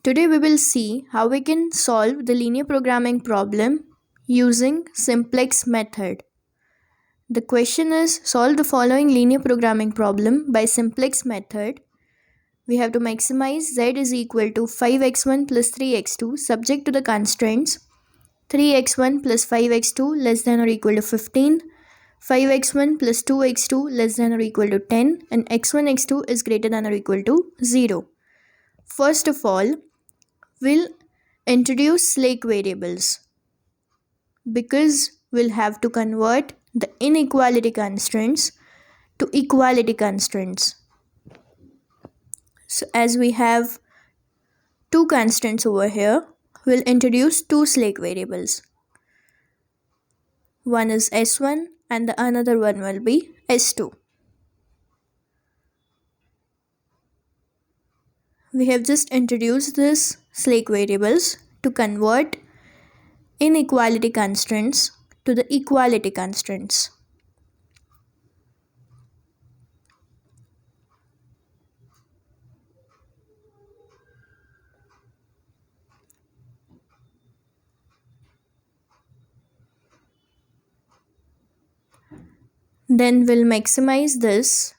Today we will see how we can solve the linear programming problem using Simplex method. The question is, solve the following linear programming problem by Simplex method. We have to maximize z is equal to 5x1 plus 3x2 subject to the constraints 3x1 plus 5x2 less than or equal to 15, 5x1 plus 2x2 less than or equal to 10, and x1 x2 is greater than or equal to 0. First of all, we'll introduce slack variables because we'll have to convert the inequality constraints to equality constraints. So as we have two constraints over here, we'll introduce two slack variables. One is s1 and the another one will be s2. We have just introduced these slack variables to convert inequality constraints to the equality constraints. Then we'll maximize this.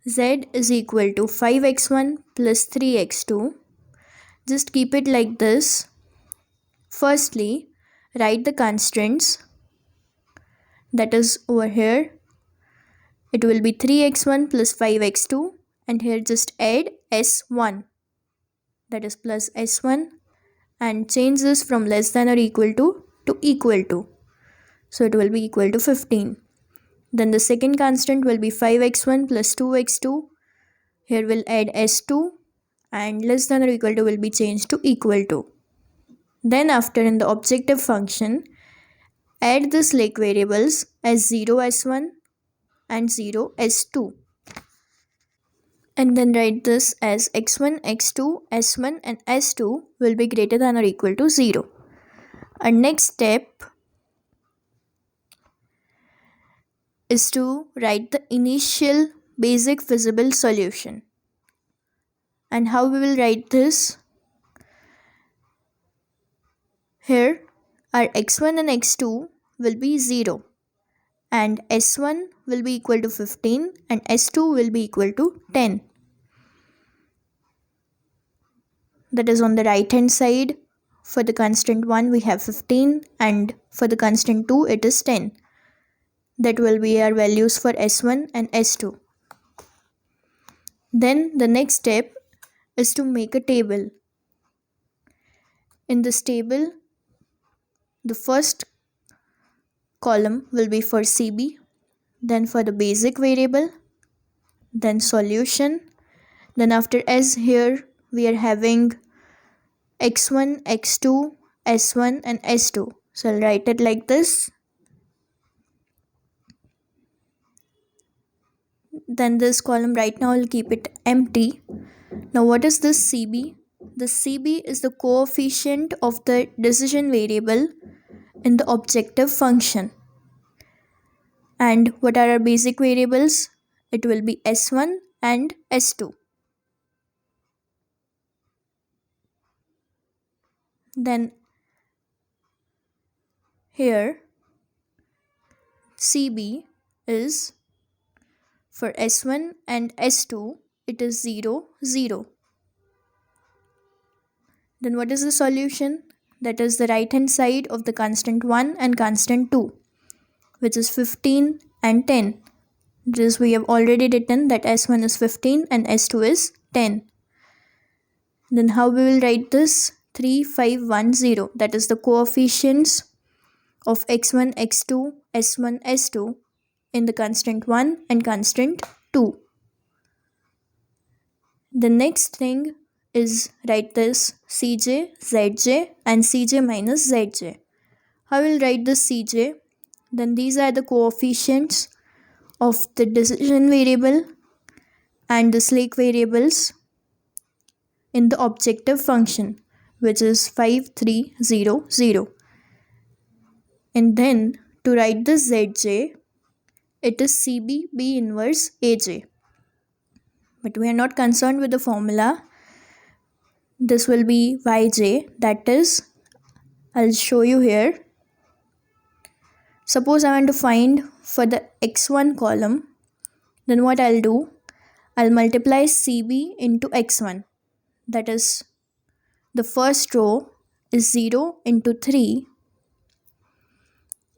Z is equal to 5x1 plus 3x2. Just keep it like this. Firstly, write the constraints. That is over here. It will be 3x1 plus 5x2 and here just add s1. That is plus s1 and change this from less than or equal to equal to. So it will be equal to 15. Then the second constant will be 5x1 plus 2x2. Here we'll add s2 and less than or equal to will be changed to equal to. Then after in the objective function, add the slack variables as 0s1 and 0s2. And then write this as x1, x2, s1 and s2 will be greater than or equal to 0. Our next step is to write the initial basic feasible solution. And how we will write this? Here our x1 and x2 will be 0 and s1 will be equal to 15 and s2 will be equal to 10. That is on the right hand side. For the constant 1 we have 15 and for the constant 2 it is 10. That will be our values for s1 and s2. Then the next step is to make a table. In this table, the first column will be for CB, then for the basic variable, then solution, then after S here we are having x1, x2, s1 and s2. So I'll write it like this. Then this column right now I'll keep it empty. Now what is this CB? The CB is the coefficient of the decision variable in the objective function. And what are our basic variables? It will be s1 and s2. Then here CB is for s1 and s2 it is 0, 0. Then what is the solution? That is the right hand side of the constant 1 and constant 2, which is 15 and 10. This we have already written that s1 is 15 and s2 is 10. Then how we will write this? 3, 5, 1, 0. That is the coefficients of x1, x2, s1, s2 in the constant 1 and constant 2. The next thing is write this Cj, Zj and Cj minus Zj. I will write this Cj. Then these are the coefficients of the decision variable and the slack variables in the objective function, which is 5, 3, 0, 0. And then to write this Zj, it is CB B inverse Aj. but we are not concerned with the formula. This will be yj, that is, I'll show you here. Suppose I want to find for the x1 column, then what I'll do, I'll multiply cb into x1, that is, the first row is 0 into 3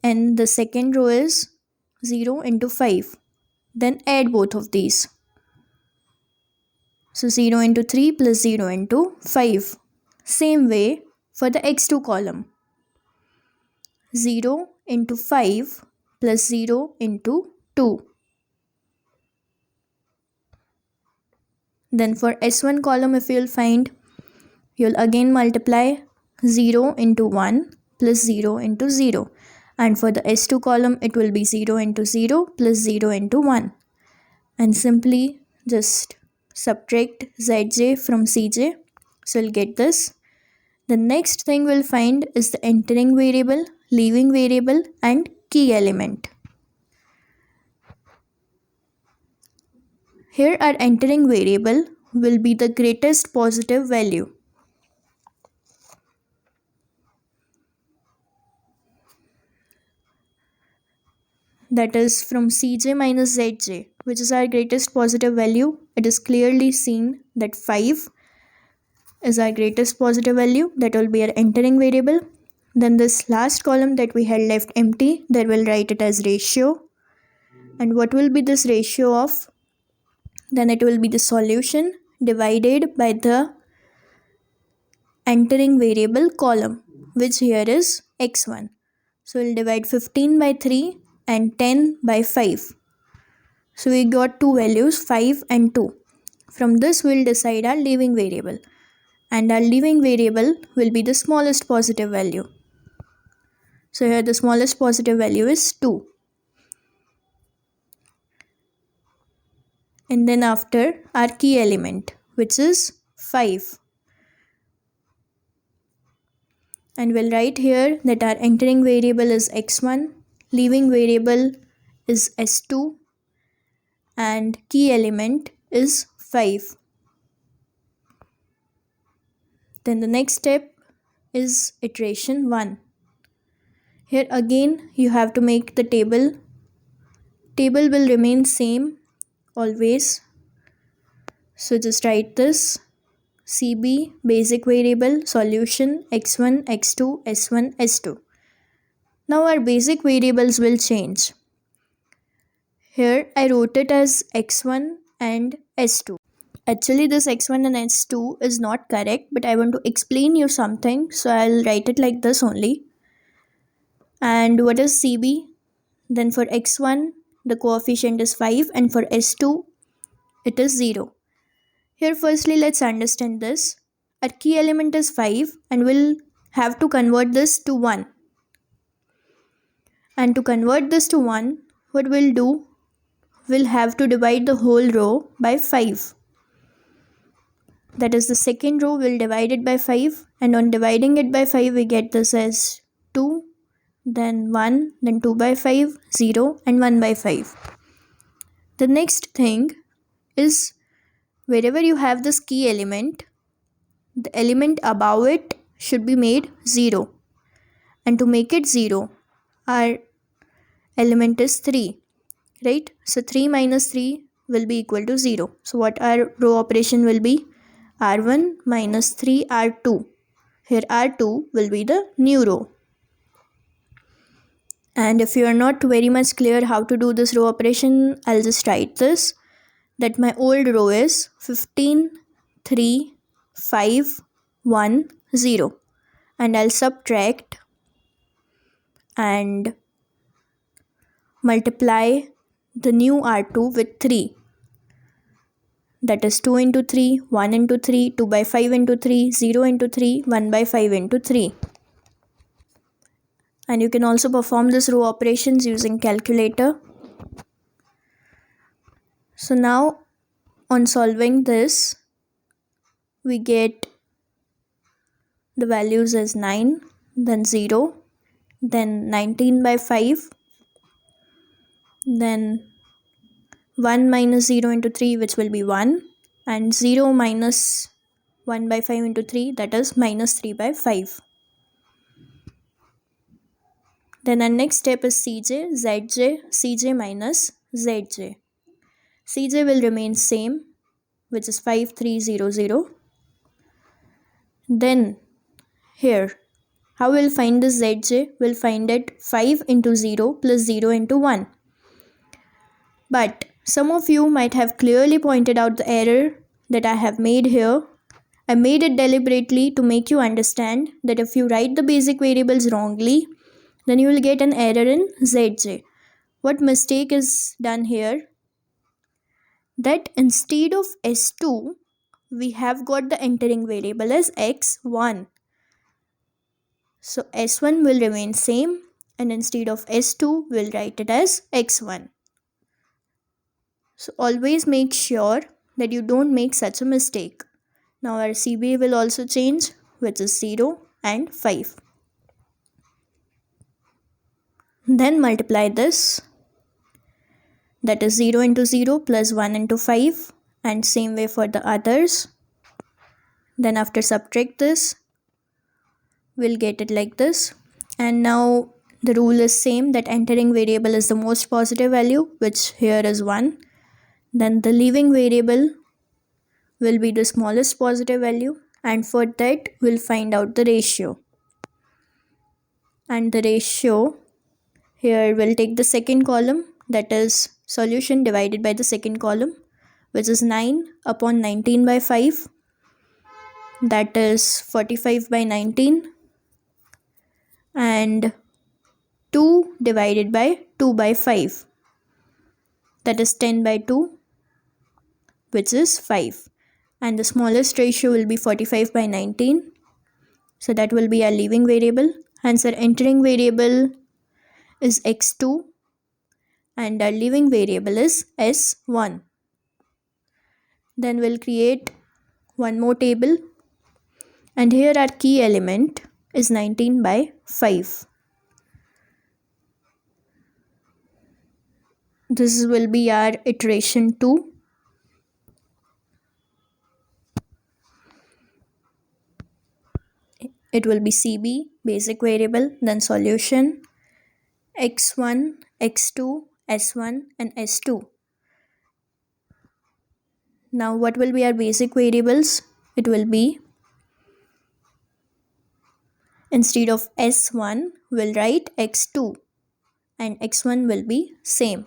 and the second row is 0 into 5. Then add both of these. So 0 into 3 plus 0 into 5. Same way for the x2 column. 0 into 5 plus 0 into 2. Then for S1 column, if you'll find, you'll again multiply 0 into 1 plus 0 into 0. And for the S2 column, it will be 0 into 0 plus 0 into 1. And simply just subtract zj from cj. So you'll get this. The next thing we'll find is the entering variable, leaving variable, and key element. Here our entering variable will be the greatest positive value. That is from cj minus zj, which is our greatest positive value. It is clearly seen that 5 is our greatest positive value. That will be our entering variable. Then this last column that we had left empty, there we'll write it as ratio. And what will be this ratio of? Then it will be the solution divided by the entering variable column, which here is x1. So we'll divide 15 by 3 and 10 by 5. So we got two values, 5 and 2. From this we'll decide our leaving variable. And our leaving variable will be the smallest positive value. So here the smallest positive value is 2. And then after our key element, which is 5. And we'll write here that our entering variable is x1, leaving variable is s2, and key element is 5. Then the next step is iteration 1. Here again you have to make the table. Table will remain same always. So just write this. CB, basic variable, solution, x1, x2, s1, s2. Now our basic variables will change. Here I wrote it as x1 and s2. Actually this x1 and s2 is not correct, but I want to explain you something, so I'll write it like this only. And what is CB? Then for x1 the coefficient is 5 and for s2 it is 0. Here firstly let's understand this. Our key element is 5 and we'll have to convert this to 1. And to convert this to 1, what we'll do? We'll have to divide the whole row by 5. That is the second row, we'll divide it by 5, and on dividing it by 5 we get this as 2, then 1, then 2 by 5, 0 and 1 by 5. The next thing is, wherever you have this key element, the element above it should be made 0. And to make it 0, our element is 3. Right? So 3 minus 3 will be equal to 0. So what our row operation will be? R1 minus 3 R2. Here R2 will be the new row. And if you are not very much clear how to do this row operation, I'll just write this. That my old row is 15, 3, 5, 1, 0. And I'll subtract and multiply the new R2 with 3. That is 2 into 3, 1 into 3, 2 by 5 into 3, 0 into 3, 1 by 5 into 3. And you can also perform this row operations using calculator. So now on solving this, we get the values as 9, then 0, then 19 by 5, then 1 minus 0 into 3, which will be 1, and 0 minus 1 by 5 into 3, that is minus 3 by 5. Then our next step is Cj, Zj, Cj minus Zj. Cj will remain same, which is 5300. Then here, how we'll find this Zj? We'll find it 5 into 0 plus 0 into 1. But some of you might have clearly pointed out the error that I have made here. I made it deliberately to make you understand that if you write the basic variables wrongly, then you will get an error in Zj. What mistake is done here? That instead of S2, we have got the entering variable as x1. So S1 will remain same, and instead of S2, we'll write it as x1. So always make sure that you don't make such a mistake. Now our CBA will also change, which is 0 and 5. Then multiply this, that is 0 into 0 plus 1 into 5, and same way for the others. Then after subtract this, we'll get it like this. And now the rule is same, that entering variable is the most positive value, which here is 1. Then the leaving variable will be the smallest positive value, and for that we'll find out the ratio. And the ratio, here we'll take the second column, that is solution divided by the second column, which is 9 upon 19 by 5, that is 45 by 19, and 2 divided by 2 by 5, that is 10 by 2, which is 5. And the smallest ratio will be 45 by 19, so that will be our leaving variable. Hence our entering variable is x2 and our leaving variable is s1. Then we'll create one more table, and here our key element is 19 by 5. This will be our iteration 2. It will be CB, basic variable, then solution, x1, x2, s1 and s2. Now what will be our basic variables? It will be, instead of s1, we'll write x2 and x1 will be same.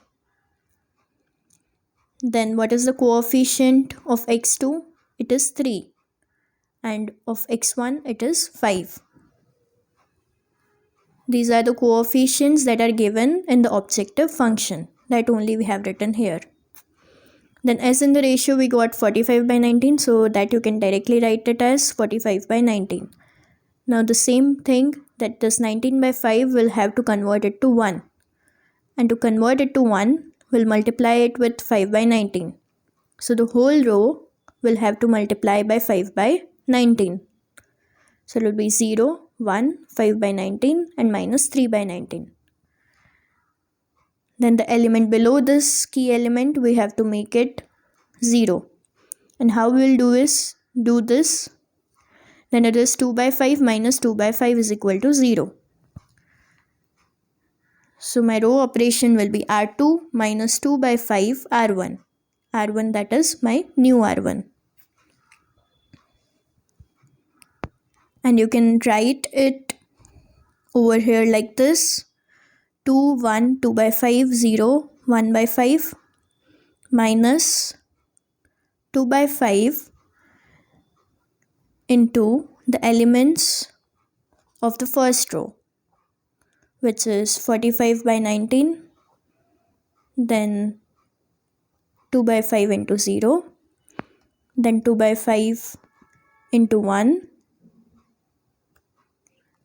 Then what is the coefficient of x2? It is 3, and of x1 it is 5. These are the coefficients that are given in the objective function that only we have written here. Then as in the ratio we got 45 by 19, so that you can directly write it as 45 by 19. Now the same thing, that this 19 by 5 will have to convert it to 1. And to convert it to 1, we'll multiply it with 5 by 19. So the whole row will have to multiply by 5 by 19. So it will be 0, 1, 5 by 19 and minus 3 by 19. Then the element below this key element, we have to make it 0. And how we will do this? Then it is 2 by 5 minus 2 by 5 is equal to 0. So my row operation will be R2 minus 2 by 5 R1. R1, that is my new R1. And you can write it over here like this: 2, 1, 2 by 5, 0, 1 by 5 minus 2 by 5 into the elements of the first row, which is 45 by 19, then 2 by 5 into 0, then 2 by 5 into 1,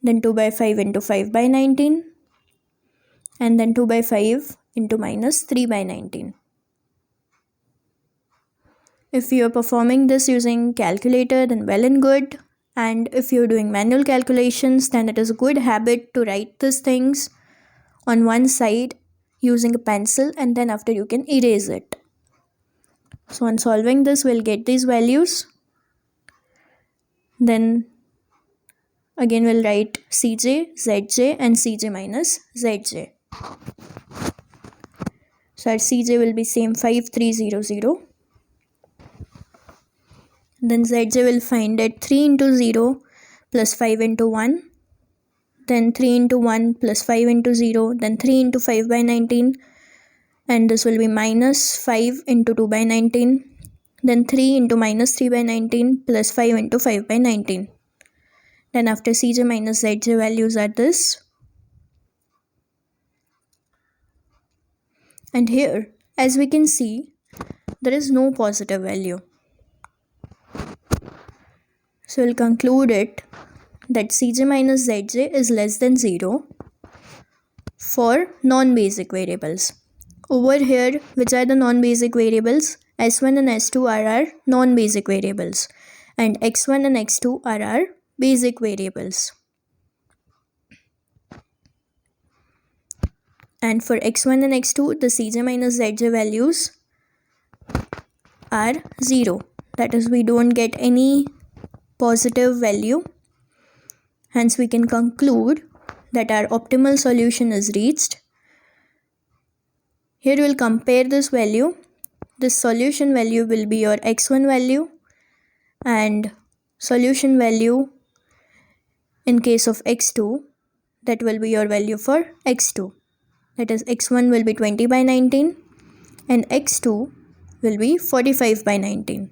then 2 by 5 into 5 by 19, and then 2 by 5 into minus 3 by 19. If you are performing this using calculator, then well and good. And if you're doing manual calculations, then it is a good habit to write these things on one side using a pencil, and then after you can erase it. So on solving this, we'll get these values. Then again we'll write Cj, Zj and Cj minus Zj. So our Cj will be same 5300. Then Zj will find it 3 into 0 plus 5 into 1. Then 3 into 1 plus 5 into 0. Then 3 into 5 by 19. And this will be minus 5 into 2 by 19. Then 3 into minus 3 by 19 plus 5 into 5 by 19. Then after Cj minus Zj values are this. And here, as we can see, there is no positive value. So we'll conclude it that Cj minus Zj is less than 0 for non-basic variables. Over here, which are the non-basic variables? S1 and S2 are our non-basic variables, and x1 and x2 are our basic variables. And for x1 and x2, the Cj minus Zj values are 0. That is, we don't get any positive value. Hence, we can conclude that our optimal solution is reached. Here we'll compare this value. This solution value will be your x1 value, and solution value in case of x2, that will be your value for x2. That is, x1 will be 20 by 19 and x2 will be 45 by 19.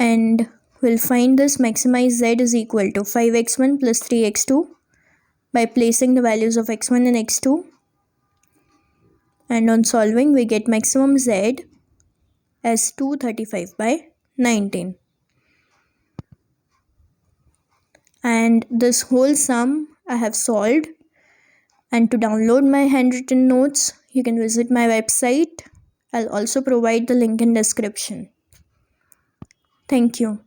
And we'll find this maximize z is equal to 5x1 plus 3x2 by placing the values of x1 and x2. And on solving, we get maximum z as 235 by 19. And this whole sum I have solved. And to download my handwritten notes, you can visit my website. I'll also provide the link in description. Thank you.